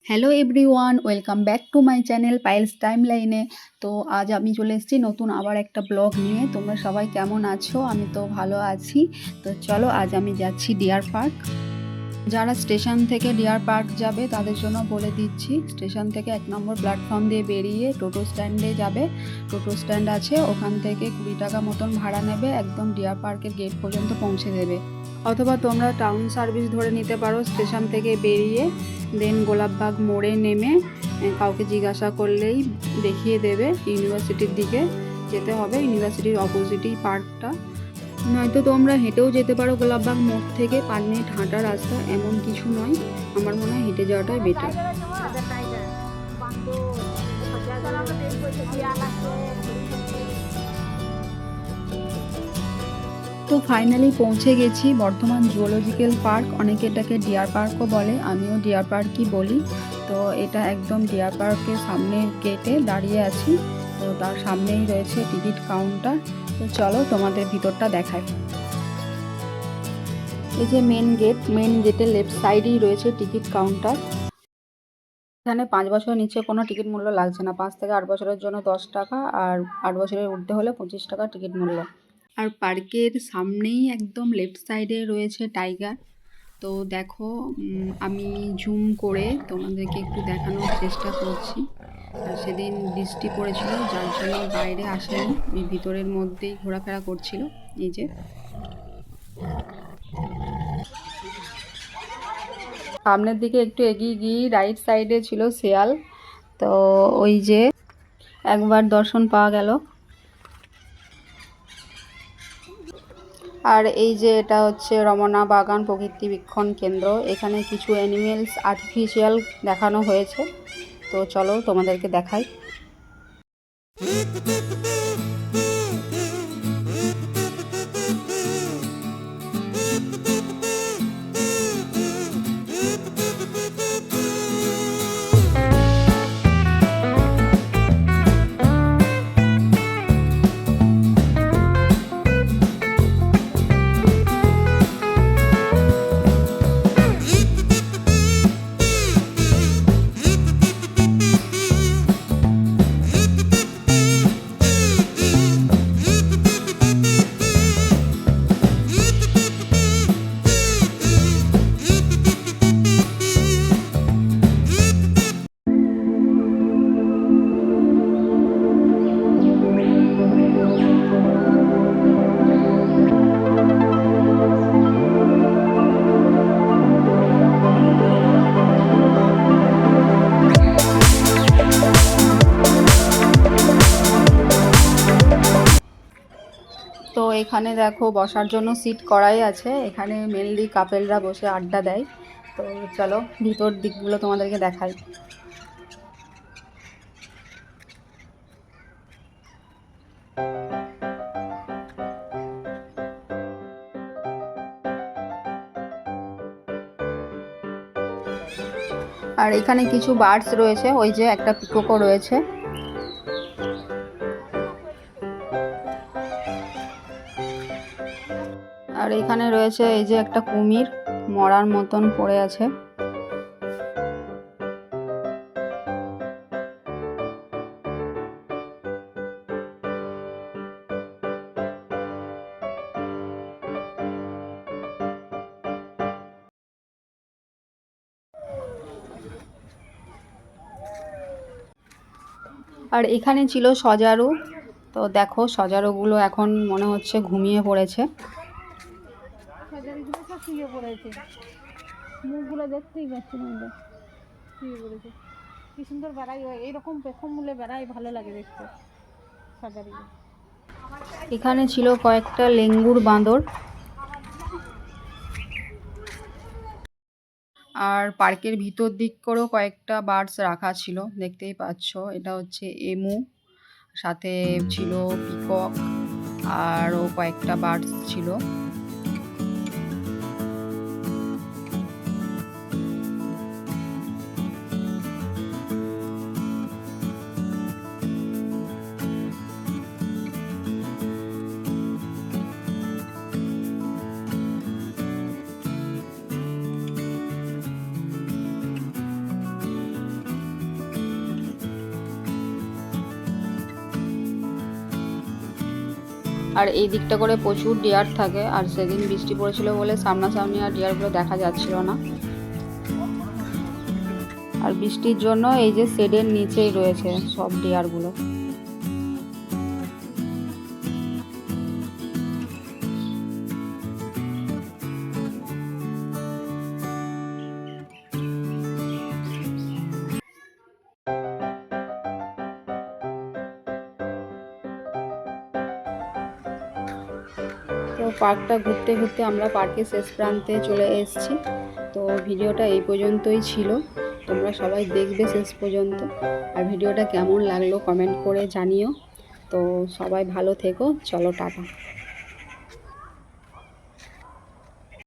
Hello everyone, welcome back to my channel Payel's টাইমলাইনে। তো আজ আমি চলে এসেছি নতুন আবার একটা ব্লগ নিয়ে। তোমরা সবাই কেমন আছো? আমি তো ভালো আছি। তো চলো, আজ আমি যাচ্ছি ডিয়ার পার্ক। যারা স্টেশন থেকে ডিয়ার পার্ক যাবে তাদের জন্য বলে দিচ্ছি, স্টেশন থেকে 1 নম্বর প্ল্যাটফর্ম দিয়ে বেরিয়ে টোটো স্ট্যান্ডে যাবে। টোটো স্ট্যান্ড আছে, ওখান থেকে 20 টাকা মতন ভাড়া নেবে, একদম ডিয়ার পার্কের গেট পর্যন্ত পৌঁছে দেবে। অথবা তোমরা টাউন সার্ভিস ধরে নিতে পারো, স্টেশন থেকে বেরিয়ে দেন গোলাপবাগ মোড়ে নেমে কাউকে জিজ্ঞাসা করলেই দেখিয়ে দেবে ইউনিভার্সিটির দিকে যেতে হবে। ইউনিভার্সিটির অপোজিটেই পার্কটা। নয়তো তোমরা হেঁটেও যেতে পারো, গোলাপবাগ মোড় থেকে 5 মিনিট হাঁটা রাস্তা, এমন কিছু নয়। আমার মনে হয় হেঁটে যাওয়াটাই বেটার। তো ফাইনালি পৌঁছে গেছি বর্ধমান জুওলজিক্যাল পার্ক। অনেকে এটাকে ডিয়ার পার্কও বলে, আমিও ডিয়ার পার্কই বলি। তো এটা একদম ডিয়ার পার্কের সামনের গেটে দাঁড়িয়ে আছি। তো তার সামনেই রয়েছে টিকিট কাউন্টার। তো চলো তোমাদের ভিতরটা দেখাই। এই যে মেন গেটের লেফট সাইডেই রয়েছে টিকিট কাউন্টার। এখানে 5 বছরের নিচে কোনো টিকিট মূল্য লাগছে না। 5 থেকে 8 বছরের জন্য 10 টাকা, আর 8 বছরের ঊর্ধ্বে হলে 25 টাকা টিকিট মূল্য। আর পার্কের সামনেই একদম লেফট সাইডে রয়েছে টাইগার। তো দেখো, আমি জুম করে তোমাদেরকে একটু দেখানোর চেষ্টা করছি। আর সেদিন বৃষ্টি পড়েছিল, যার জন্য বাইরে আসেনি, এই ভিতরের মধ্যেই ঘোরাফেরা করছিল। এই যে সামনের দিকে একটু এগিয়ে গিয়ে রাইট সাইডে ছিল শেয়াল। তো ওই যে একবার দর্শন পাওয়া গেল। আর এই যে এটা হচ্ছে রমনা বাগান প্রকৃতিবীক্ষণ কেন্দ্র। এখানে কিছু অ্যানিমেলস আর্টিফিশিয়াল দেখানো হয়েছে। তো চলো তোমাদেরকে দেখাই। তো এখানে দেখো বসার জন্য সিট করাই আছে। এখানে মেনলি কাপেলরা বসে আড্ডা দেয়। তো চলো ভিতর দিকগুলো তোমাদেরকে দেখাই। আর এখানে কিছু বার্ডস রয়েছে, ওই যে একটা পিককও রয়েছে। আর এখানে রয়েছে এই যে একটা কুমির মরার মতন পড়ে আছে। আর এখানে ছিল সজারু। তো দেখো সজারুগুলো এখন মনে হচ্ছে ঘুমিয়ে পড়েছে। সজারুগুলো সব শুয়ে পড়েছে, মুখগুলো দেখতেই পাচ্ছি না, শুয়ে পড়েছে। কি সুন্দর বেড়াই, এইরকম পেখম মূলে বেড়াই, ভালো লাগে দেখতে সজারুগুলো। এখানে ছিল কয়েকটা লেঙ্গুর বাঁদর। আর পার্কের ভিতর দিক করেও কয়েকটা বার্ডস রাখা ছিল, দেখতেই পাচ্ছ। এটা হচ্ছে এমু, সাথে ছিল পিকক, আরও কয়েকটা বার্ডস ছিল। আর এই দিকটা করে প্রচুর ডিয়ার থাকে, আর সেদিন বৃষ্টি পড়েছিল বলে সামনাসামনি আর ডিয়ারগুলো দেখা যাচ্ছিল না। আর বৃষ্টির জন্য এই যে শেডের নিচেই রয়েছে সব ডিয়ারগুলো। তো পার্কটা ঘুরতে ঘুরতে আমরা পার্কের শেষ প্রান্তে চলে এসেছি। তো ভিডিওটা এই পর্যন্তই ছিল, তোমরা সবাই দেখবে শেষ পর্যন্ত। আর ভিডিওটা কেমন লাগলো কমেন্ট করে জানিও। তো সবাই ভালো থেকো, চলো টাটা।